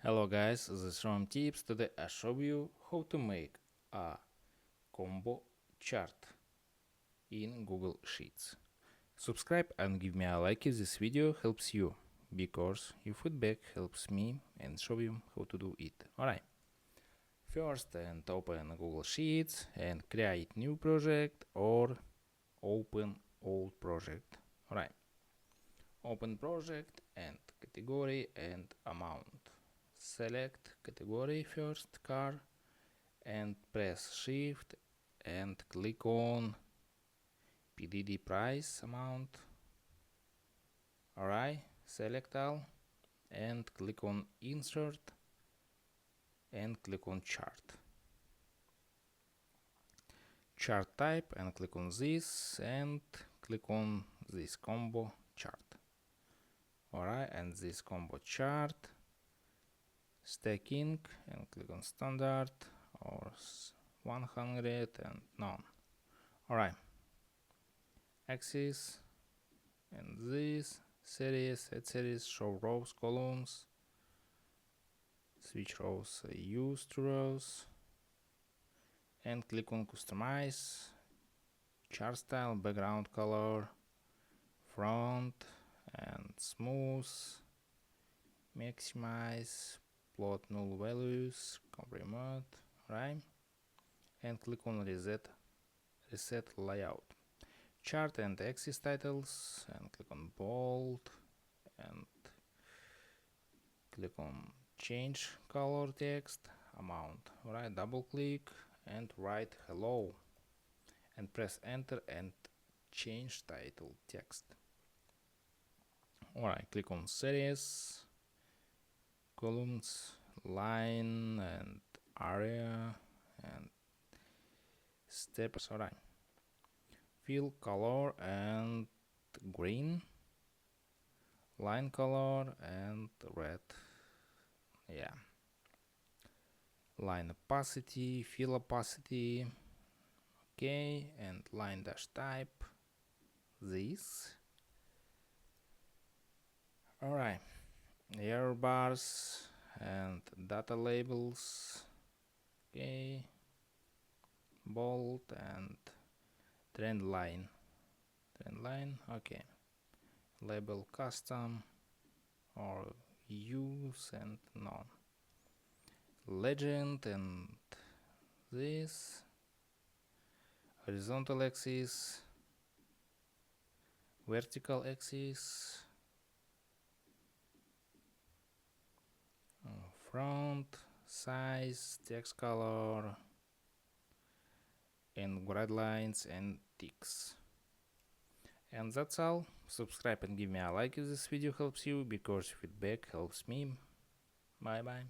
Hello guys, this is Rom Tips. Today I show you how to make a combo chart in Google Sheets. Subscribe and give me a like if this video helps you, because your feedback helps me and show you how to do it. Alright, first and open Google Sheets and create new project or open old project. Alright, open project and category and amount. Select category first, car, and press shift and click on PDD price amount. Alright, select all and click on insert and click on chart. Chart type and click on this and click on this combo chart. Alright, and this combo chart stacking and click on standard or 100 and none. Alright, axis and this series, add series, show rows, columns, switch rows, use to rows, and click on customize, chart style, background color, front and smooth, maximize, plot null values, compare mode, right? And click on reset layout. Chart and axis titles and click on bold and click on change color text amount. Right, double click and write hello and press enter and change title text. Alright, click on series, columns, line and area and steps. Alright, fill color and green, line color and red. Yeah, line opacity, fill opacity, okay, and line dash type this. Alright, error bars and data labels, okay, bold and trend line, okay, label custom or use and none, legend and this, horizontal axis, vertical axis, front, size, text color, and guidelines and ticks. And that's all. Subscribe and give me a like if this video helps you, because feedback helps me. Bye bye.